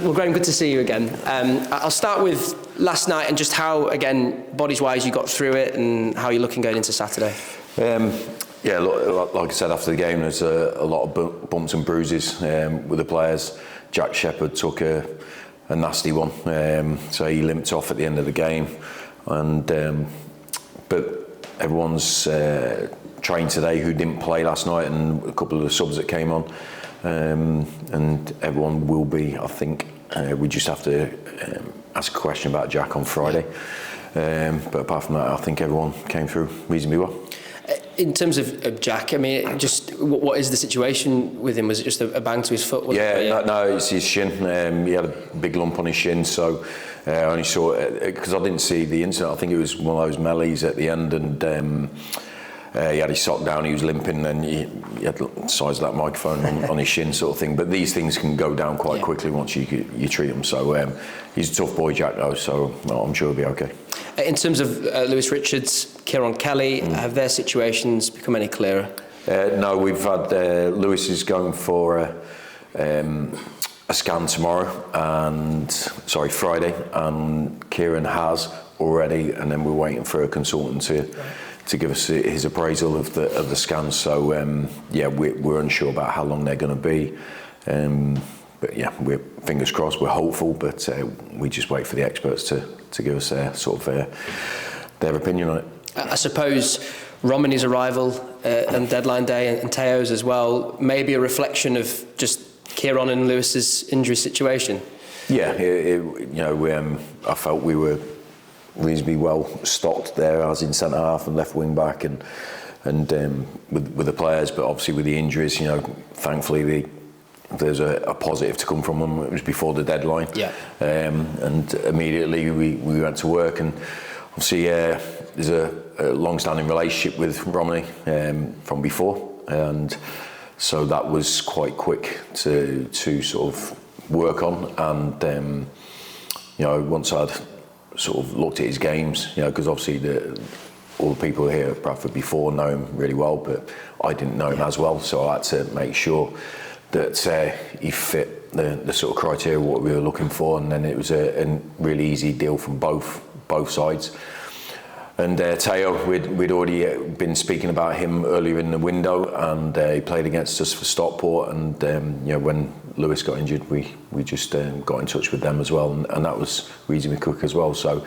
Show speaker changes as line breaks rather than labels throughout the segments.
Well, Graham, good to see you again. I'll start with last night and just how, again, bodies-wise, you got through it and how you're looking going into Saturday.
Yeah, like I said after the game, there's a lot of bumps and bruises with the players. Jack Shepherd took a nasty one, so he limped off at the end of the game. And but everyone's trained today who didn't play last night, and a couple of the subs that came on. And everyone will be, I think. We just have to ask a question about Jack on Friday. But apart from that, I think everyone came through reasonably well.
In terms of Jack, I mean, just what is the situation with him? Was it just a bang to his foot?
No, it's his shin. He had a big lump on his shin, so I only saw it because I didn't see the incident. I think it was one of those melees at the end, and he had his sock down, he was limping, and he had the size of that microphone on his shin, sort of thing. But these things can go down quite quickly once you treat them. So he's a tough boy, Jack, though, so I'm sure he'll be okay. In
terms of Lewis Richards, Kieran Kelly, have their situations become any clearer?
No, we've had Lewis is going for a scan Friday, and Kieran has already, and then we're waiting for a consultant to give us his appraisal of the scans. So we're unsure about how long they're going to be. But yeah, we're fingers crossed. We're hopeful, but we just wait for the experts to give us their opinion on it.
I suppose Romney's arrival on deadline day and Teo's as well, maybe a reflection of just Kieran and Lewis's injury situation.
Yeah, I felt we were reasonably well stocked there, as in centre half and left wing back, and with the players, but obviously with the injuries, thankfully there's a positive to come from them. It was before the deadline, and immediately we went to work, and obviously there's a long-standing relationship with Romney from before, and so that was quite quick to sort of work on, and once I'd sort of looked at his games, because obviously all the people here at Bradford before know him really well, but I didn't know him as well, so I had to make sure that he fit the sort of criteria what we were looking for, and then it was a really easy deal from both sides. And Teo, we'd already been speaking about him earlier in the window, and he played against us for Stockport, and when Lewis got injured, we just got in touch with them as well, and that was reasonably quick as well. So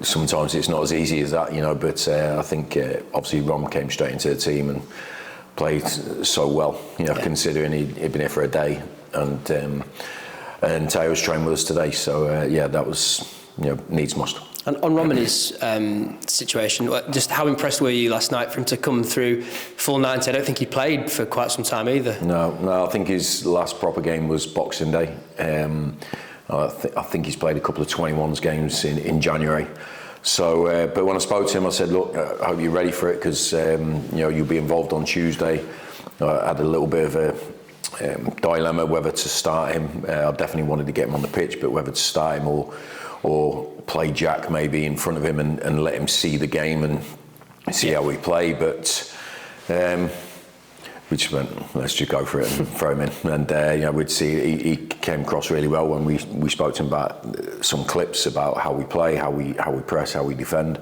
sometimes it's not as easy as that, but I think obviously Rom came straight into the team and played so well, considering he'd been here for a day, and Teo's trained with us today, so that was needs must.
And on Romney's situation, just how impressed were you last night for him to come through full 90? I don't think he played for quite some time either.
No, I think his last proper game was Boxing Day. I think he's played a couple of 21s games in January. So, but when I spoke to him, I said, look, I hope you're ready for it, because you'll be involved on Tuesday. I had a little bit of a dilemma whether to start him. I definitely wanted to get him on the pitch, but whether to start him or play Jack maybe in front of him and let him see the game and see how we play. But we just went, let's just go for it and throw him in. And we'd see he came across really well when we spoke to him about some clips about how we play, how we press, how we defend.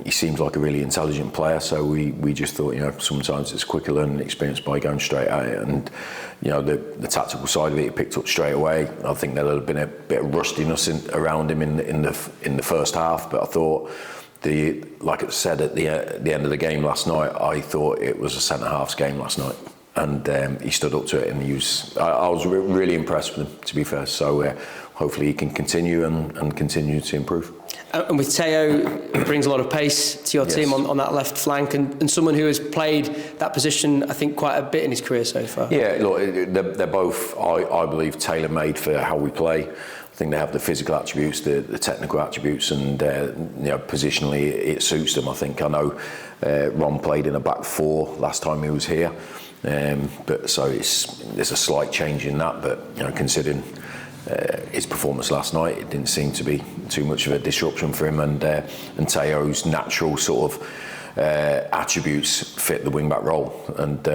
He seems like a really intelligent player, so we just thought, sometimes it's a quicker learning experience by going straight at it, and the tactical side of it he picked up straight away. I think there had been a bit of rustiness around him in the first half, but I thought like I said at the end of the game last night, I thought it was a centre half's game last night, and he stood up to it, and I was really impressed with him, to be fair. So hopefully he can continue and continue to improve.
And with Teo, it brings a lot of pace to your team on that left flank, and someone who has played that position, I think, quite a bit in his career so far.
Yeah, look, they're both, I believe, tailor-made for how we play. I think they have the physical attributes, the technical attributes, and positionally it suits them. I think I know Ron played in a back four last time he was here, but so there's a slight change in that. But considering his performance last night, it didn't seem to be too much of a disruption for him, and Teo's natural sort of attributes fit the wing back role, and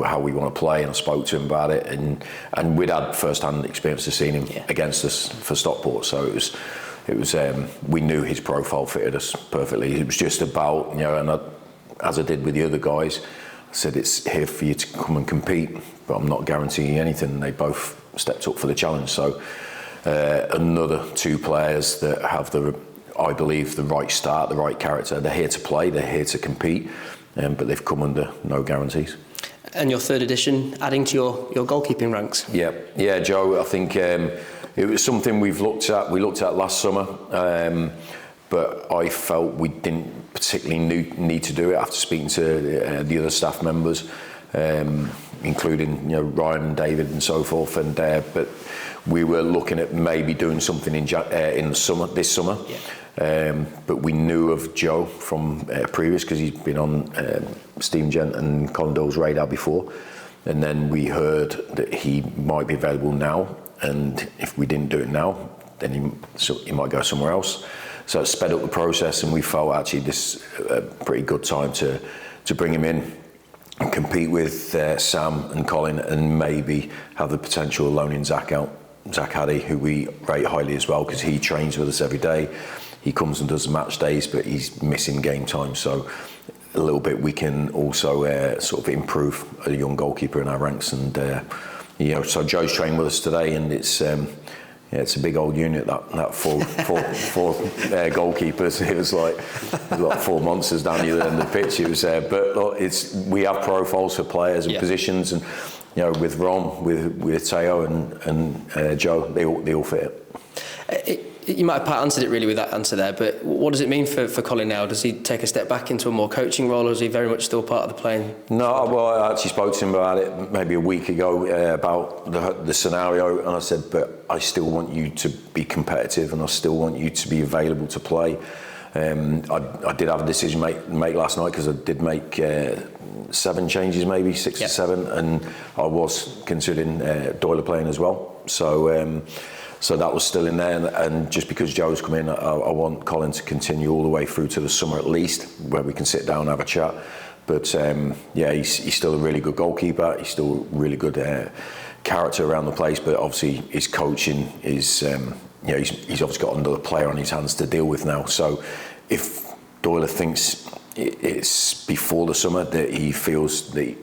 how we want to play. And I spoke to him about it, and we'd had first-hand experience of seeing him against us for Stockport, so it was we knew his profile fitted us perfectly. It was just about, as I did with the other guys, I said it's here for you to come and compete, but I'm not guaranteeing anything. They both stepped up for the challenge. So another two players that have I believe the right start, the right character. They're here to play, they're here to compete, but they've come under no guarantees.
And your third edition, adding to your goalkeeping ranks.
Yeah, Joe. I think it was something we looked at last summer, but I felt we didn't particularly need to do it after speaking to the other staff members, including Ryan and David and so forth. And but we were looking at maybe doing something in the summer, this summer. Yeah. But we knew of Joe from previous, because he's been on Stephen Gent and Colin Doyle's radar before, and then we heard that he might be available now, and if we didn't do it now, then he might go somewhere else. So it sped up the process, and we felt actually this a pretty good time to bring him in and compete with Sam and Colin, and maybe have the potential of loaning Zach out. Zach Haddy, who we rate highly as well, because he trains with us every day. He comes and does the match days, but he's missing game time. So a little bit we can also sort of improve a young goalkeeper in our ranks. And so Joe's trained with us today, and it's a big old unit, that four goalkeepers. It was like 4 monsters down the other end of the pitch. It was, but look, we have profiles for players and positions, and with Ron, with Teo and Joe, they all fit it.
You might have answered it really with that answer there, but what does it mean for Colin now? Does he take a step back into a more coaching role, or is he very much still part of the playing?
No, well, I actually spoke to him about it maybe a week ago, about the scenario, and I said, but I still want you to be competitive, and I still want you to be available to play. I did have a decision make last night, because I did make 7 changes, maybe 6 or 7, and I was considering Doyle playing as well. So that was still in there, and just because Joe's come in, I want Colin to continue all the way through to the summer at least, where we can sit down and have a chat. But he's still a really good goalkeeper. He's still really good character around the place. But obviously his coaching is, he's obviously got another player on his hands to deal with now. So if Doyle thinks it's before the summer that he feels that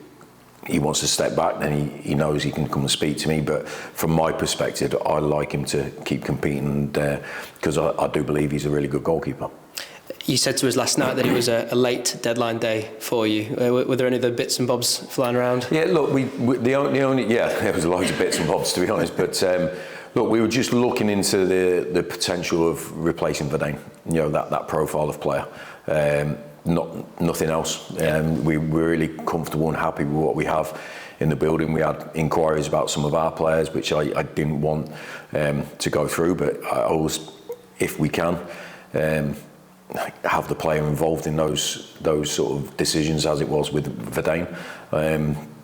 he wants to step back, then he knows he can come and speak to me. But from my perspective, I like him to keep competing, because I do believe he's a really good goalkeeper.
You said to us last night that it was a late deadline day for you. Were there any other bits and bobs flying around?
Yeah, look, there was loads of bits and bobs, to be honest. But look, we were just looking into the potential of replacing Verdane, that profile of player. Nothing else. We're really comfortable and happy with what we have in the building. We had inquiries about some of our players, which I didn't want to go through, but I always, if we can, have the player involved in those sort of decisions, as it was with Verdane.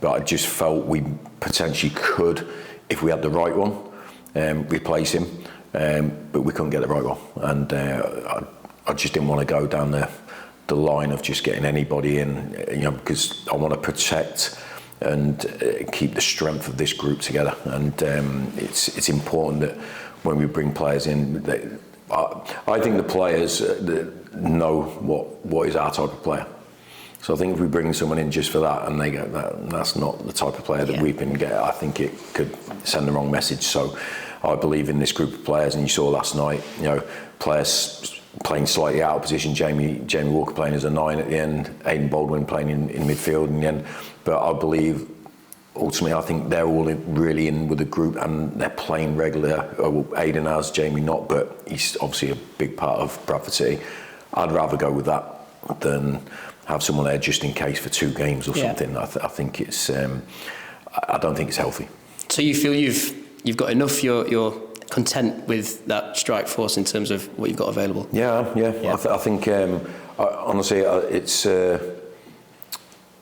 But I just felt we potentially could, if we had the right one, replace him, but we couldn't get the right one, and I just didn't want to go down the line of just getting anybody in, because I want to protect and keep the strength of this group together. And it's important that when we bring players in, I think the players know what is our type of player. So I think if we bring someone in just for that, and they go, that's not the type of player that we can get, I think it could send the wrong message. So I believe in this group of players, and you saw last night, players playing slightly out of position, Jamie Walker playing as a 9 at the end, Aidan Baldwin playing in midfield in the end. But I believe, ultimately, I think they're all really in with the group, and they're playing regular. Well, Aidan has, Jamie not, but he's obviously a big part of Bradford City. I'd rather go with that than have someone there just in case for 2 games or something. I think it's, I don't think it's healthy. So
you feel you've got enough, you're content with that strike force in terms of what you've got available? Yeah. I think honestly, it's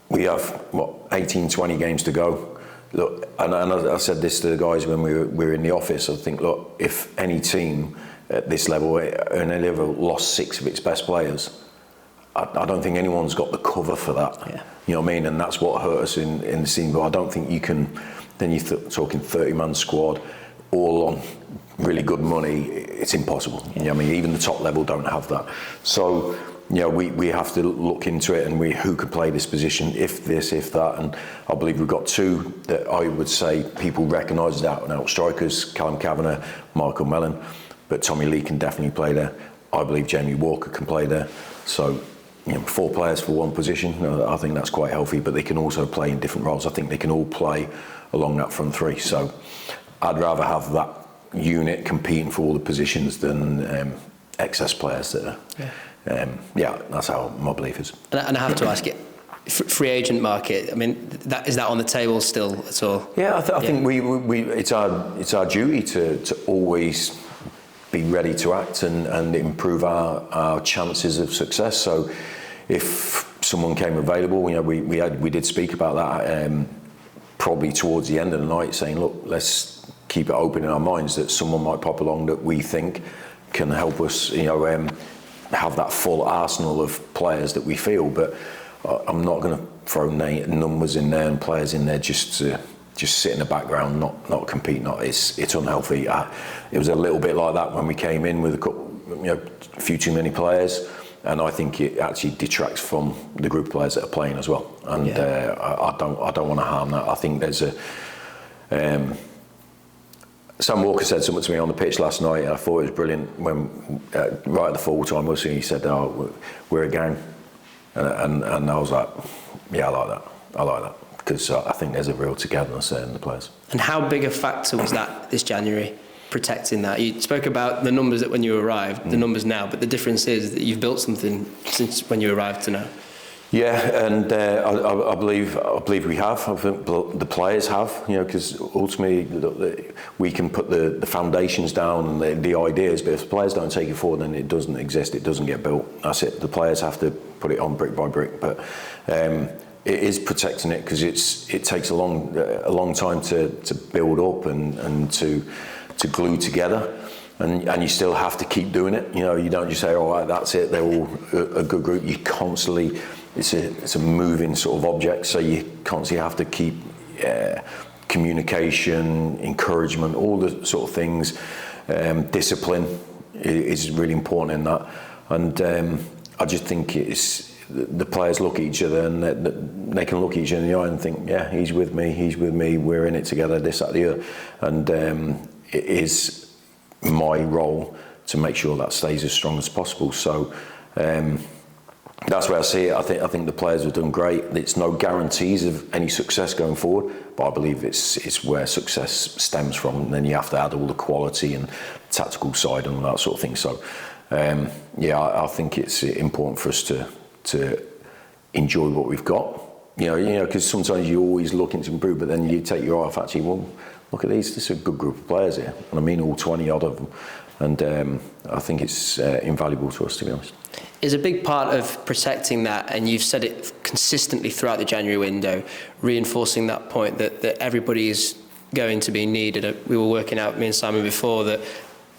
we have 18-20 games to go. Look, and I said this to the guys when we were in the office. I think, look, if any team at this level, and any level, lost 6 of its best players,
I don't think anyone's got the cover for that.
Yeah.
You know what I mean? And that's what hurt us in the scene. But I don't think you can. Then you're talking 30-man squad, all on really good money. It's impossible. Yeah. You know what I mean? Even the top level don't have that. So, you know, we have to look into it, and who could play this position, if this, if that. And I believe we've got two that I would say people recognise as out-and-out strikers: Callum Kavanagh, Michael Mellon. But Tommy Lee can definitely play there. I believe Jamie Walker can play there. So, you know, 4 players for one position, I think that's quite healthy, but they can also play in different roles. I think they can all play along that front three. So I'd rather have that unit competing for all the positions than excess players that are, that's how my belief is.
And I have to ask it, free agent market, I mean, is that on the table still at all?
Yeah, I think we it's our duty to always be ready to act and improve our chances of success. So if someone came available, you know, we did speak about that probably towards the end of the night, saying, look, let's keep it open in our minds that someone might pop along that we think can help us, you know, have that full arsenal of players that we feel. But I'm not going to throw numbers in there and players in there just to sit in the background, not compete. It's unhealthy. It was a little bit like that when we came in with a few too many players, and I think it actually detracts from the group of players that are playing as well. And I don't want to harm that. I think there's Sam Walker said something to me on the pitch last night, and I thought it was brilliant when right at the full time whistle he said, "Oh, we're a gang," and I was like, "Yeah, I like that." Because I think there's a real togetherness there in the players. And
how big a factor was that this January, protecting that? You spoke about the numbers that when you arrived, the numbers now, but the difference is that you've built something since when you arrived to now.
Yeah, and I believe we have. I think the players have, you know, because ultimately we can put the foundations down and the ideas, but if the players don't take it forward, then it doesn't exist, it doesn't get built. That's it. The players have to put it on brick by brick, but it is protecting it because it takes a long time to build up and to glue together, and you still have to keep doing it. You know, you don't just say, "All right, that's it." They're all a good group. You constantly, it's a moving sort of object, so you constantly have to keep communication, encouragement, all the sort of things. Discipline is really important in that, and I just think the players look at each other and they can look at each other in the eye and think, yeah, he's with me, we're in it together, this, that, the other. And it is my role to make sure that stays as strong as possible. So that's where I see it. I think the players have done great. It's no guarantees of any success going forward, but I believe it's where success stems from. And then you have to add all the quality and tactical side and all that sort of thing. So I think it's important for us to enjoy what we've got, you know, because sometimes you're always looking to improve, but then you take your eye off. Actually, well, look at these. This is a good group of players here, and I mean all 20 odd of them, and I think it's invaluable to us, to be honest.
Is a big part of protecting that, and you've said it consistently throughout the January window, reinforcing that point that everybody is going to be needed. We were working out, me and Simon, before that.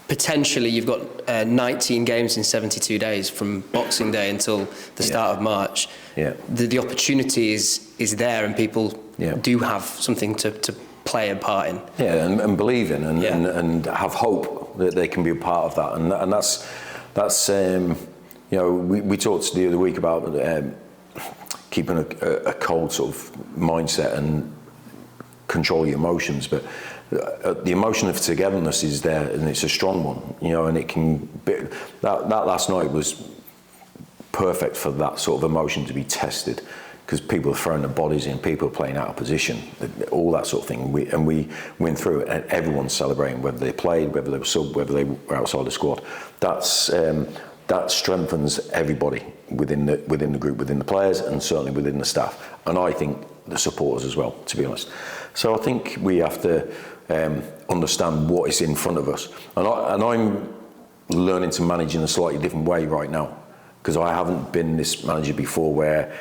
Potentially, you've got 19 games in 72 days from Boxing Day until the start of March. Yeah. The opportunity is there, and people do have something to play a part in. Yeah,
and believe in, and have hope that they can be a part of that, and that's you know, we talked the other week about keeping a cold sort of mindset and control your emotions, but the emotion of togetherness is there, and it's a strong one, you know, and it can be, that last night was perfect for that sort of emotion to be tested, because people are throwing their bodies in, people are playing out of position, all that sort of thing. We went through it, and everyone's celebrating, whether they played, whether they were sub, whether they were outside the squad. That strengthens everybody within the group, within the players, and certainly within the staff, and I think the supporters as well, to be honest. So I think we have to understand what is in front of us, and I'm learning to manage in a slightly different way right now, because I haven't been this manager before, where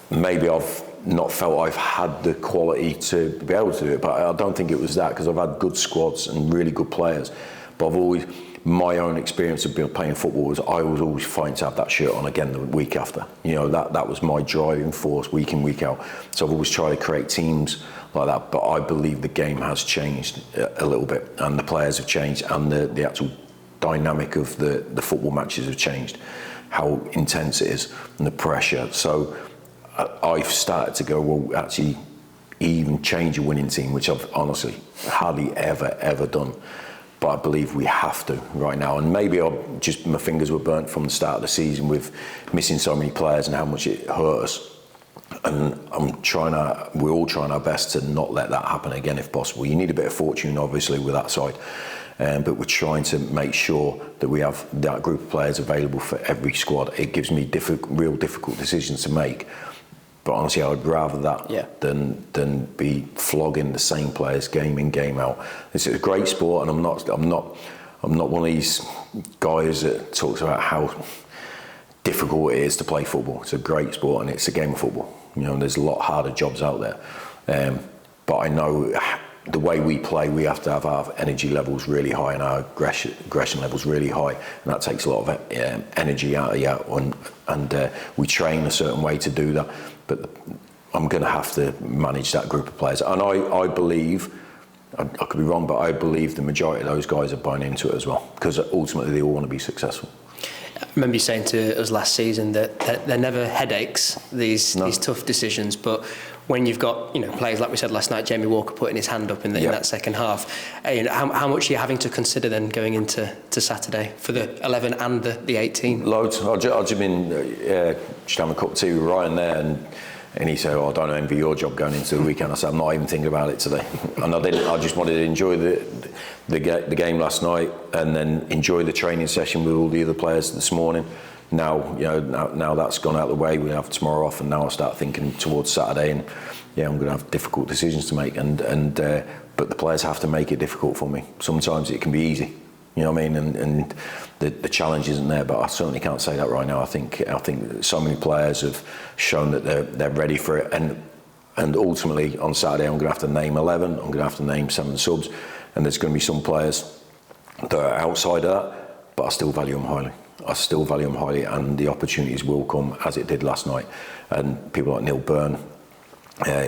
maybe I've not felt I've had the quality to be able to do it, but I don't think it was that, because I've had good squads and really good players, but I've always my own experience of playing football was I was always fighting to have that shirt on again the week after. You know, that was my driving force week in, week out. So I've always tried to create teams like that. But I believe the game has changed a little bit, and the players have changed, and the actual dynamic of the football matches have changed, how intense it is and the pressure. So I've started to go, well, actually even change a winning team, which I've honestly hardly ever done. But I believe we have to right now. And maybe my fingers were burnt from the start of the season with missing so many players and how much it hurt us. And we're all trying our best to not let that happen again if possible. You need a bit of fortune, obviously, with that side. But we're trying to make sure that we have that group of players available for every squad. It gives me real difficult decisions to make. But honestly, I would rather that than be flogging the same players game in, game out. This is a great sport, and I'm not one of these guys that talks about how difficult it is to play football. It's a great sport, and it's a game of football. You know, there's a lot harder jobs out there. But I know the way we play, we have to have our energy levels really high and our aggression levels really high, and that takes a lot of energy out of you. And we train a certain way to do that. But I'm going to have to manage that group of players. And I believe, I could be wrong, but I believe the majority of those guys are buying into it as well, because ultimately they all want to be successful.
I remember you saying to us last season that they're never headaches, these tough decisions, but when you've got, you know, players like we said last night, Jamie Walker putting his hand up in that second half, you know, how much are you having to consider then going into Saturday for the 11 and the 18? Loads.
I've just been just having a cup of tea with Ryan there, and he said, "Oh, I don't envy your job going into the weekend." I said, "I'm not even thinking about it today." And I didn't. I just wanted to enjoy the game last night, and then enjoy the training session with all the other players this morning. Now, you know, now that's gone out of the way. We have tomorrow off, and now I start thinking towards Saturday, and I'm going to have difficult decisions to make. But the players have to make it difficult for me. Sometimes it can be easy, you know what I mean, and the challenge isn't there. But I certainly can't say that right now. I think so many players have shown that they're ready for it, and ultimately on Saturday I'm going to have to name 11. I'm going to have to name 7 subs, and there's going to be some players that are outside of that, but I still value them highly. And the opportunities will come, as it did last night. And people like Neil Byrne,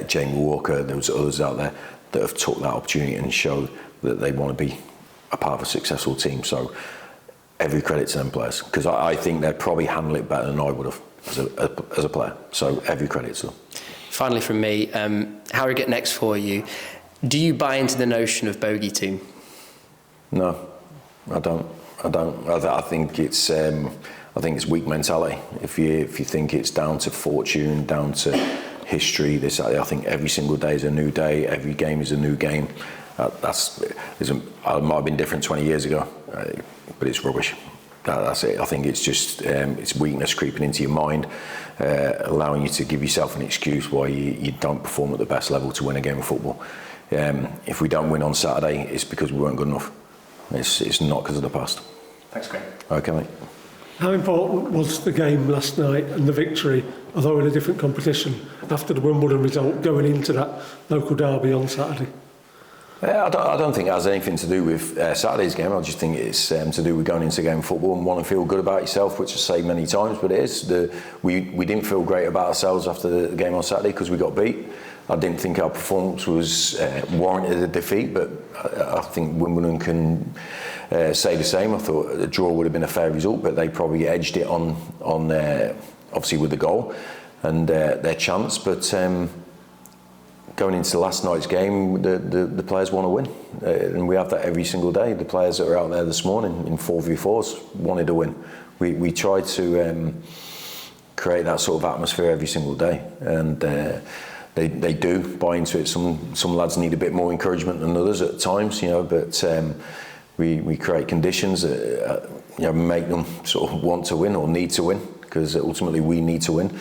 Jamie Walker, there was others out there that have took that opportunity and showed that they want to be a part of a successful team. So every credit to them players, because I think they'd probably handle it better than I would have as a player. So every credit to them. Finally from me,
Harrogate next for you. Do you buy into the notion of bogey team?
No, I don't. I think it's weak mentality. If you think it's down to fortune, down to history, I think every single day is a new day. Every game is a new game. It might have been different 20 years ago, but it's rubbish. That's it. I think it's just it's weakness creeping into your mind, allowing you to give yourself an excuse why you don't perform at the best level to win a game of football. If we don't win on Saturday, it's because we weren't good enough. It's not because of the past.
Thanks, Greg.
Okay, mate.
How important was the game last night and the victory, although in a different competition, after the Wimbledon result, going into that local derby on Saturday?
I don't think it has anything to do with Saturday's game. I just think it's to do with going into a game of football and want to feel good about yourself, which I've said many times, but it is. We didn't feel great about ourselves after the game on Saturday because we got beat. I didn't think our performance was warranted a defeat, but I think Wimbledon can say the same. I thought a draw would have been a fair result, but they probably edged it on obviously with the goal and their chance. But going into last night's game, the players want to win, and we have that every single day. The players that were out there this morning in 4v4s wanted to win. We tried to create that sort of atmosphere every single day, and they do buy into it. Some lads need a bit more encouragement than others at times, you know, but we create conditions that make them sort of want to win or need to win, because ultimately we need to win.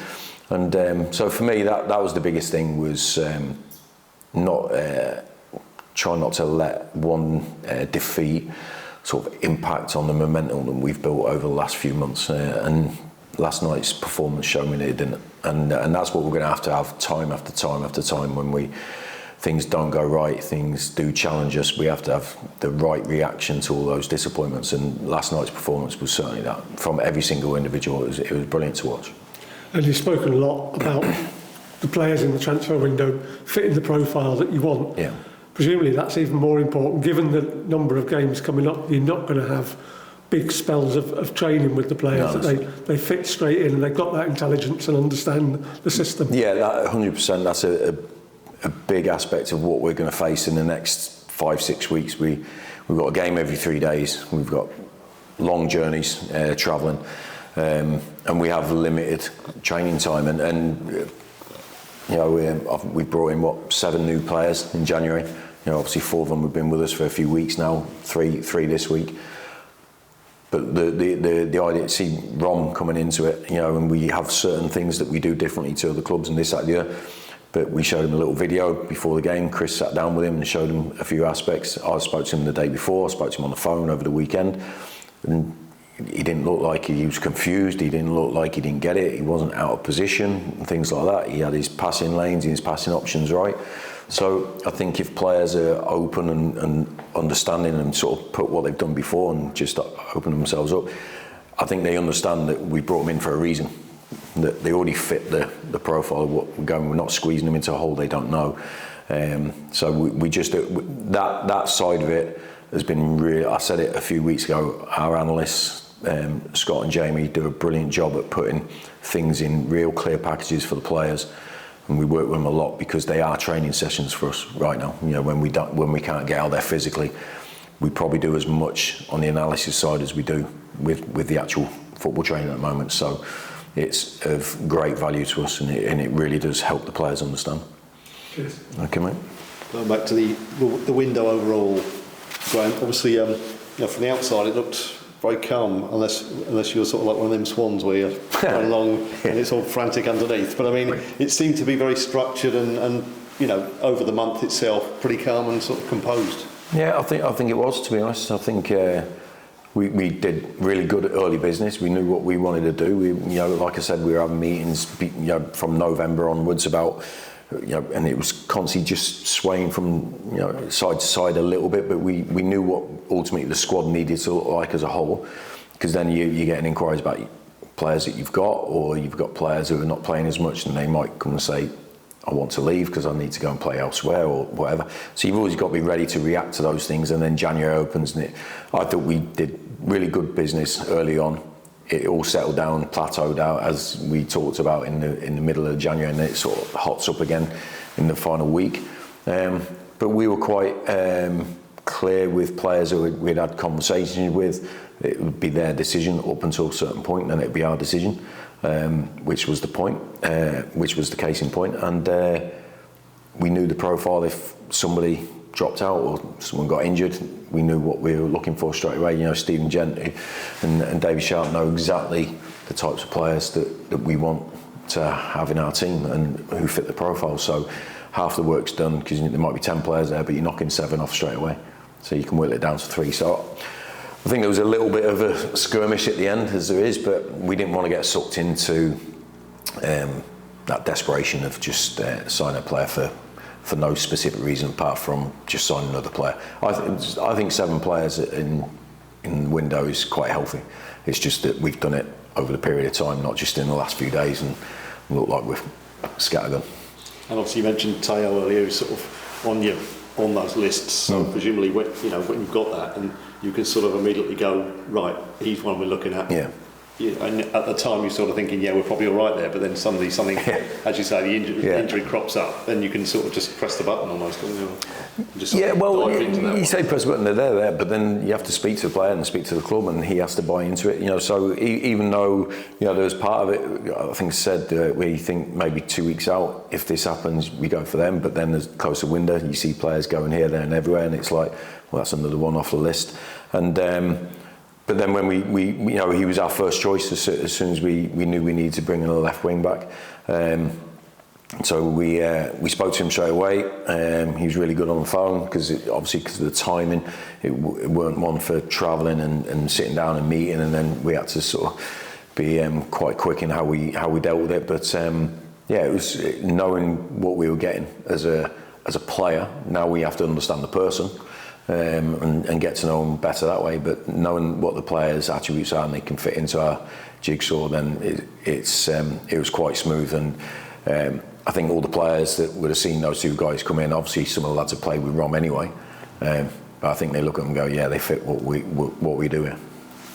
And so for me, that was the biggest thing, was try not to let one defeat sort of impact on the momentum that we've built over the last few months. And last night's performance showed me that it didn't. And that's what we're going to have time after time after time when we things don't go right, things do challenge us, we have to have the right reaction to all those disappointments. And last night's performance was certainly that. From every single individual, it was brilliant to watch.
And you've spoken a lot about the players in the transfer window fitting the profile that you want.
Yeah.
Presumably that's even more important, given the number of games coming up. You're not going to have big spells of training with the players, that they fit straight in and they've got that intelligence and understand the system.
Yeah, that 100%. That's a big aspect of what we're going to face in the next 5-6 weeks. We've got a game every 3 days. We've got long journeys, travelling, and we have limited training time. And you know, we've brought in 7 new players in January. You know, obviously 4 of them have been with us for a few weeks now. Three this week. But the idea to see Rom coming into it, you know, and we have certain things that we do differently to other clubs and this, that, the other. But we showed him a little video before the game. Chris sat down with him and showed him a few aspects. I spoke to him the day before. I spoke to him on the phone over the weekend. And he didn't look like he was confused. He didn't look like he didn't get it. He wasn't out of position and things like that. He had his passing lanes and his passing options right. So I think if players are open and understanding and sort of put what they've done before and just open themselves up, I think they understand that we brought them in for a reason. That they already fit the profile of what we're going. We're not squeezing them into a hole they don't know. So we just that side of it has been really. I said it a few weeks ago. Our analysts, Scott and Jamie, do a brilliant job at putting things in real clear packages for the players. And we work with them a lot because they are training sessions for us right now. You know, when we can't get out there physically, we probably do as much on the analysis side as we do with the actual football training at the moment. So it's of great value to us, and it really does help the players understand.
Cheers.
Okay, mate.
Going back to the window overall, Graham. Obviously, you know, from the outside it looked very calm, unless you're sort of like one of them swans where you're going along and it's all frantic underneath. But I mean, it seemed to be very structured and you know, over the month itself, pretty calm and sort of composed.
Yeah, I think it was, to be honest. I think we did really good at early business. We knew what we wanted to do. We, you know, like I said, we were having meetings, you know, from November onwards about, you know, and it was constantly just swaying from, you know, side to side a little bit. But we knew what ultimately the squad needed to look like as a whole, because then you're getting inquiries about players that you've got, or you've got players who are not playing as much, and they might come and say, I want to leave because I need to go and play elsewhere or whatever. So you've always got to be ready to react to those things. And then January opens, and I thought we did really good business early on. It all settled down, plateaued out, as we talked about in the middle of January, and it sort of hots up again in the final week. But we were quite clear with players who we'd had conversations with. It would be their decision up until a certain point, and then it'd be our decision, which was the point, which was the case in point. And we knew the profile. If somebody dropped out or someone got injured, we knew what we were looking for straight away. You know, Stephen Gent and David Sharp know exactly the types of players that we want to have in our team and who fit the profile. So half the work's done, because there might be 10 players there, but you're knocking 7 off straight away. So you can whittle it down to 3. So I think there was a little bit of a skirmish at the end, as there is, but we didn't want to get sucked into that desperation of just signing a player for no specific reason apart from just signing another player. I think 7 players in the window is quite healthy. It's just that we've done it over the period of time, not just in the last few days, and look like we've scattergun.
And obviously you mentioned Teo earlier, who's sort of on those lists. So presumably, when you've got that, and you can sort of immediately go, right, he's one we're looking at.
Yeah.
And at the time you're sort of thinking, yeah, we're probably all right there, but then something, as you say, the injury crops up, then you can sort of just press the button almost. Just
yeah, well, you say press the button, they're there, but then you have to speak to the player and speak to the club, and he has to buy into it. You know, so even though, you know, there was part of it, I think said where you think maybe 2 weeks out, if this happens, we go for them. But then there's closer window, you see players going here, there, and everywhere, and it's like, well, that's another one off the list. And but then when we you know, he was our first choice as soon as we knew we needed to bring in a left wing back. So we spoke to him straight away. He was really good on the phone, because obviously because of the timing, it weren't one for travelling and sitting down and meeting, and then we had to sort of be quite quick in how we dealt with it. But yeah, it was knowing what we were getting as a as a player. Now we have to understand the person and get to know them better that way. But knowing what the players' attributes are and they can fit into our jigsaw, then it was quite smooth. And I think all the players that would have seen those two guys come in, obviously some of the lads have played with Rom anyway, but I think they look at them and go, yeah, they fit what we do here.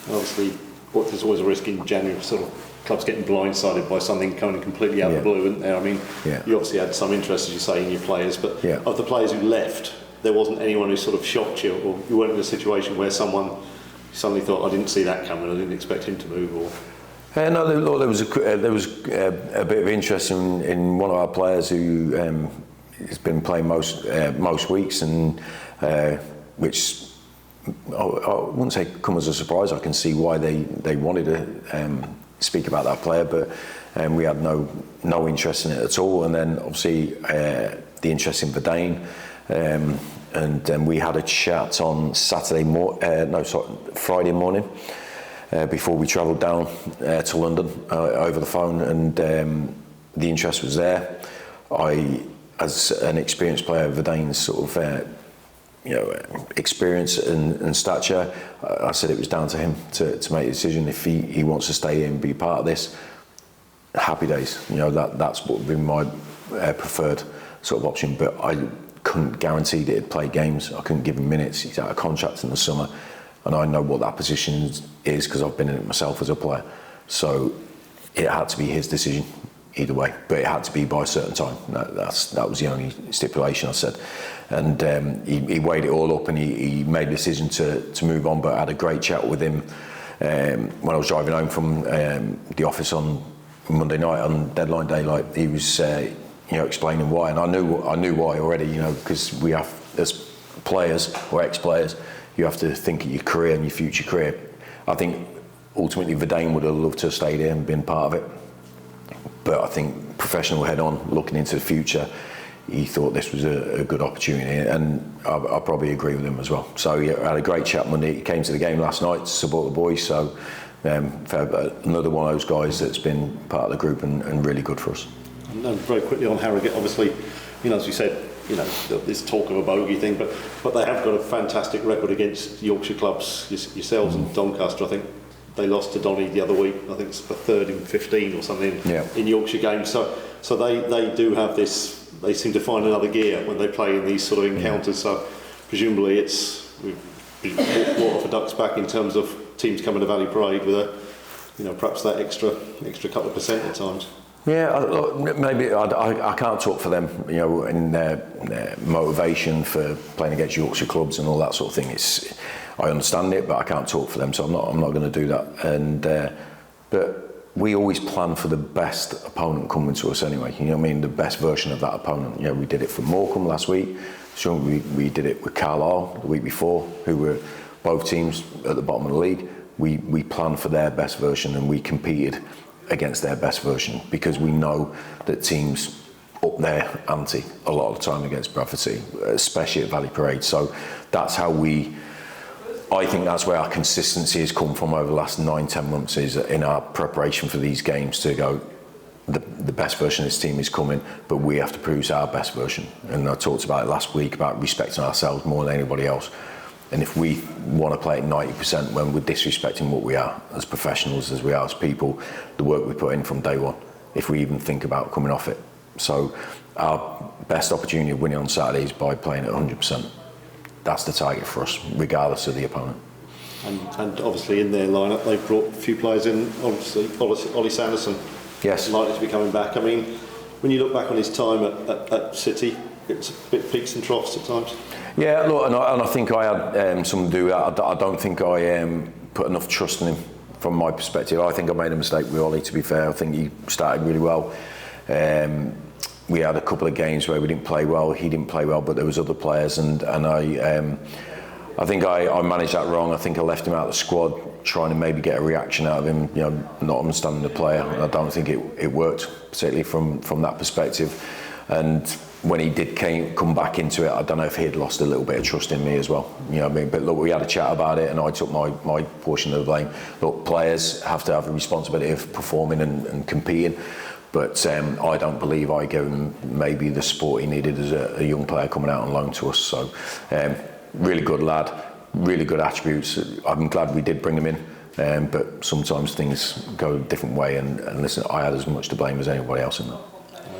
Obviously, there's always a risk in January, sort of clubs getting blindsided by something coming completely out of the blue, isn't there? I mean, you obviously had some interest, as you say, in your players, but of the players who left, there wasn't anyone who sort of shocked you, or you weren't in a situation where someone suddenly thought, I didn't see that coming, I didn't expect him to move, or...
No, there was a bit of interest in one of our players who has been playing most weeks, and which I wouldn't say come as a surprise. I can see why they wanted to speak about that player, but we had no interest in it at all. And then obviously the interest in Verdane, and we had a chat on Friday morning. Before we travelled down to London over the phone, and the interest was there. I, as an experienced player, Verdane's sort of experience and stature, I said it was down to him to make a decision. If he wants to stay in and be part of this, happy days. That's what would be my preferred sort of option. But I couldn't guarantee that he'd play games. I couldn't give him minutes. He's out of contract in the summer. And I know what that position is because I've been in it myself as a player. So it had to be his decision either way, but it had to be by a certain time. That was the only stipulation I said. And he weighed it all up, and he made a decision to move on. But I had a great chat with him when I was driving home from the office on Monday night on deadline day. Like, he was explaining why, and I knew why already. Because we have, as players or ex-players, you have to think of your career and your future career. I think ultimately Verdane would have loved to have stayed here and been part of it. But I think professional head on, looking into the future, he thought this was a good opportunity, and I probably agree with him as well. So I had a great chat Monday. He came to the game last night to support the boys. So another one of those guys that's been part of the group and really good for us.
And very quickly on Harrogate, obviously, as you said, this talk of a bogey thing, but they have got a fantastic record against Yorkshire clubs, yourselves and Doncaster. I think they lost to Donny the other week. I think it's the 3rd in 15 or something in Yorkshire games. So they do have this. They seem to find another gear when they play in these sort of encounters. So presumably we've brought off a duck's back in terms of teams coming to Valley Parade with perhaps that extra couple of percent at times.
Yeah, maybe I can't talk for them, in their motivation for playing against Yorkshire clubs and all that sort of thing. I understand it, but I can't talk for them, so I'm not going to do that. And but we always plan for the best opponent coming to us anyway. The best version of that opponent. We did it for Morecambe last week. So we did it with Carlisle the week before, who were both teams at the bottom of the league. We planned for their best version, and we competed against their best version, because we know that teams up their ante a lot of the time against Bradford City, especially at Valley Parade. So that's how I think that's where our consistency has come from over the last 9-10 months, is in our preparation for these games to go, the best version of this team is coming, but we have to produce our best version. And I talked about it last week, about respecting ourselves more than anybody else. And if we want to play at 90% when we're disrespecting what we are as professionals, as we are as people, the work we put in from day one, if we even think about coming off it. So our best opportunity of winning on Saturday is by playing at 100%. That's the target for us, regardless of the opponent.
And obviously in their lineup, they've brought a few players in. Obviously, Ollie Sanderson,
yes,
likely to be coming back. I mean, when you look back on his time at City, it's a bit peaks and troughs at times.
Yeah, look, and I think I had something to do with that. I don't think I put enough trust in him from my perspective. I think I made a mistake with Ollie, to be fair. I think he started really well. We had a couple of games where we didn't play well. He didn't play well, but there was other players, and I think I managed that wrong. I think I left him out of the squad, trying to maybe get a reaction out of him, not understanding the player. I don't think it worked, particularly from that perspective. And when he did come back into it, I don't know if he'd lost a little bit of trust in me as well. But look, we had a chat about it, and I took my portion of the blame. Look, players have to have the responsibility of performing and competing, But I don't believe I gave him maybe the support he needed as a young player coming out on loan to us. So really good lad, really good attributes. I'm glad we did bring him in, but sometimes things go a different way, and listen, I had as much to blame as anybody else in that.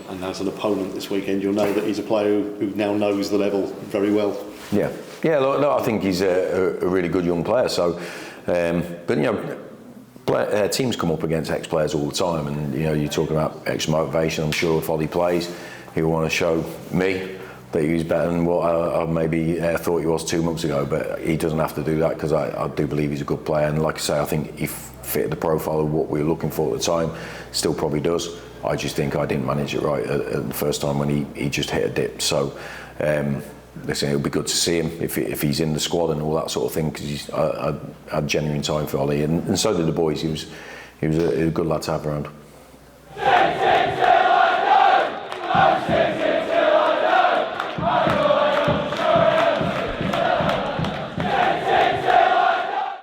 And as an opponent this weekend, you'll know that he's a player who now knows the level very well.
Yeah, look, I think he's a really good young player. So, but teams come up against ex-players all the time, and you're talking about extra motivation. I'm sure if Ollie plays, he'll want to show me that he's better than what I maybe thought he was 2 months ago. But he doesn't have to do that, because I do believe he's a good player. And like I say, I think he fit the profile of what we were looking for at the time. Still probably does. I just think I didn't manage it right at the first time when he just hit a dip. So. Listen, it'll be good to see him if he's in the squad and all that sort of thing, because I had genuine time for Ollie, and so did the boys. He was a good lad to have around.